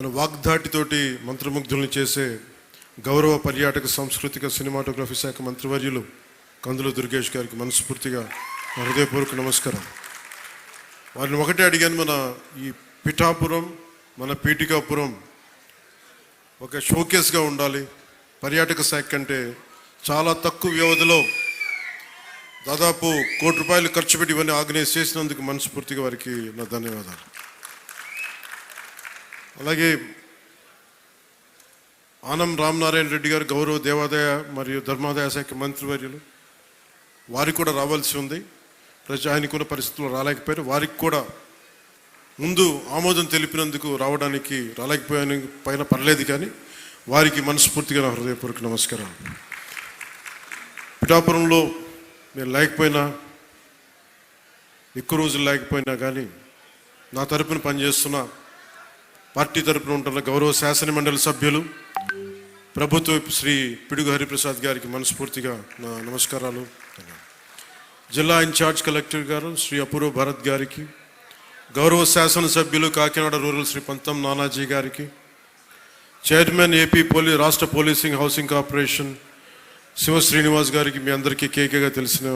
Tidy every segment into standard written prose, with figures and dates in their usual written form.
మన వాగ్దాటితోటి మంత్రముగ్ధుల్ని చేసే గౌరవ పర్యాటక సాంస్కృతిక సినిమాటోగ్రఫీ శాఖ మంత్రివర్యులు కందుల దుర్గేష్ గారికి మనస్ఫూర్తిగా హృదయపూర్వక నమస్కారం. వారిని ఒకటే అడిగాను, మన ఈ పిఠాపురం, మన పీఠికాపురం ఒక షోకేస్గా ఉండాలి. పర్యాటక శాఖ కంటే చాలా తక్కువ వ్యవధిలో దాదాపు ₹1 కోటి ఖర్చు పెట్టి ఇవన్నీ ఆర్గనైజ్ చేసినందుకు మనస్ఫూర్తిగా వారికి నా ధన్యవాదాలు. అలాగే ఆనం రామనారాయణ రెడ్డి గారు గౌరవ దేవాదాయ మరియు ధర్మాదాయ శాఖ మంత్రివర్యులు, వారికి కూడా రావాల్సి ఉంది. ఆయనకున్న పరిస్థితుల్లో రాలేకపోయారు. వారికి కూడా ముందు ఆమోదం తెలిపినందుకు రావడానికి పైన పర్లేదు, కానీ వారికి మనస్ఫూర్తిగా నా హృదయపూర్వక నమస్కారం. పిఠాపురంలో నేను లేకపోయినా, ఎక్కువ రోజులు లేకపోయినా కానీ నా తరపున పనిచేస్తున్న పార్టీ తరపున ఉంటున్న గౌరవ శాసన మండలి సభ్యులు ప్రభుత్వ శ్రీ పిడుగు హరిప్రసాద్ గారికి మనస్ఫూర్తిగా నా నమస్కారాలు. జిల్లా ఇన్ఛార్జ్ కలెక్టర్ గారు శ్రీ అపూర్వ భరత్ గారికి, గౌరవ శాసనసభ్యులు కాకినాడ రూరల్ శ్రీ పంతం నానాజీ గారికి, చైర్మన్ ఏపీ రాష్ట్ర policing housing corporation Shiva Srinivas గారికి, మీ అందరికీ కేకేగా తెలిసిన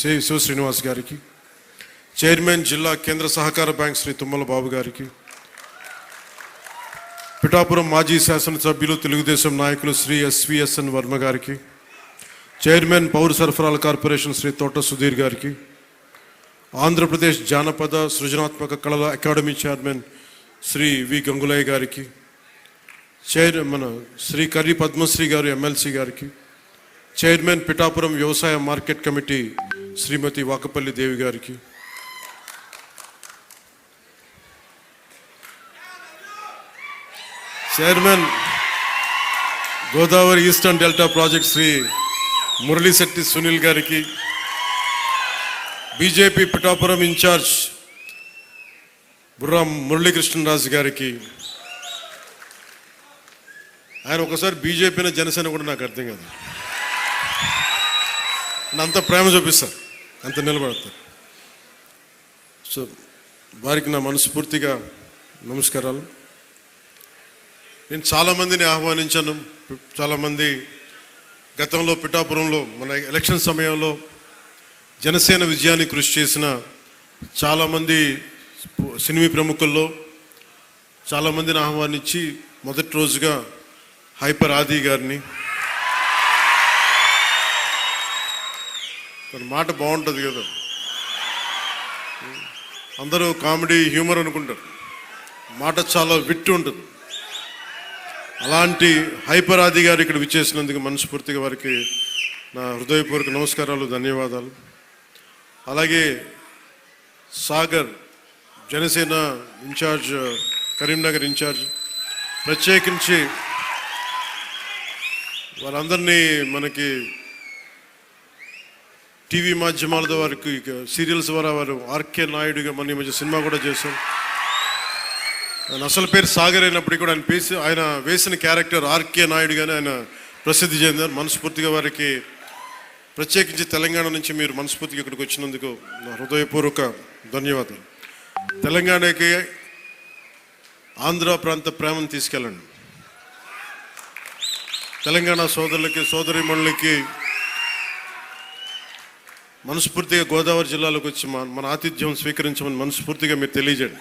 శివ శ్రీనివాస్ గారికి, చైర్మన్ జిల్లా కేంద్ర సహకార బ్యాంక్ శ్రీ తుమ్మల బాబు గారికి, పిఠాపురం మాజీ శాసనసభ్యులు తెలుగుదేశం నాయకులు శ్రీ ఎస్విఎస్ఎన్ వర్మ గారికి, చైర్మన్ పౌర సరఫరాల కార్పొరేషన్ శ్రీ తోట సుధీర్ గారికి, ఆంధ్రప్రదేశ్ జానపద సృజనాత్మక కళల అకాడమీ చైర్మన్ శ్రీ వి గంగులయ్య గారికి, మన శ్రీ కర్రి పద్మశ్రీ గారు ఎమ్మెల్సీ గారికి, చైర్మన్ పిఠాపురం వ్యవసాయ మార్కెట్ కమిటీ శ్రీమతి వాకపల్లి దేవి గారికి, chairman Godavari eastern delta project Shri Muralishetty Sunil గారికి, బీజేపీ పిఠాపురం ఇన్ఛార్జ్ బుర్రా మురళీకృష్ణరాజు గారికి. ఆయన ఒకసారి బీజేపీని జనసేన కూడా నాకు అర్థం కాదు, అంత ప్రేమ చూపిస్తారు, అంత నిలబడతారు. సో వారికి నా మనస్ఫూర్తిగా నమస్కారాలు. నేను చాలామందిని ఆహ్వానించాను. చాలామంది గతంలో పిఠాపురంలో మన ఎలక్షన్ సమయంలో జనసేన విజయాన్ని కృషి చేసిన చాలామంది సినిమా ప్రముఖుల్లో చాలామందిని ఆహ్వానించి మొదటి రోజుగా హైపర్ ఆది గారిని, తన మాట బాగుంటుంది కదా, అందరూ కామెడీ హ్యూమర్ అనుకుంటారు, మాట చాలా విట్టు ఉంటుంది. అలాంటి హైపర్ ఆది గారు ఇక్కడ విచ్చేసినందుకు మనస్ఫూర్తిగా వారికి నా హృదయపూర్వక నమస్కారాలు, ధన్యవాదాలు. అలాగే సాగర్ జనసేన ఇన్ఛార్జ్, కరీంనగర్ ఇన్ఛార్జ్, ప్రత్యేకించి వారందరినీ మనకి టీవీ మాధ్యమాల ద్వారా, సీరియల్స్ ద్వారా వారు ఆర్కే నాయుడుగా మన ఈ మధ్య సినిమా కూడా చేశారు. ఆయన అసలు పేరు సాగర్ అయినప్పటికీ కూడా ఆయన వేసిన క్యారెక్టర్ ఆర్కే నాయుడుగానే ఆయన ప్రసిద్ధి చెందారు. మనస్ఫూర్తిగా వారికి, ప్రత్యేకించి తెలంగాణ నుంచి మీరు మనస్ఫూర్తిగా ఇక్కడికి వచ్చినందుకు నా హృదయపూర్వక ధన్యవాదాలు. తెలంగాణకి ఆంధ్ర ప్రాంత ప్రేమను తీసుకెళ్ళండి. తెలంగాణ సోదరులకి, సోదరీమణులకి మనస్ఫూర్తిగా గోదావరి జిల్లాలోకి వచ్చి మన ఆతిథ్యం స్వీకరించమని మనస్ఫూర్తిగా మీరు తెలియజేయండి.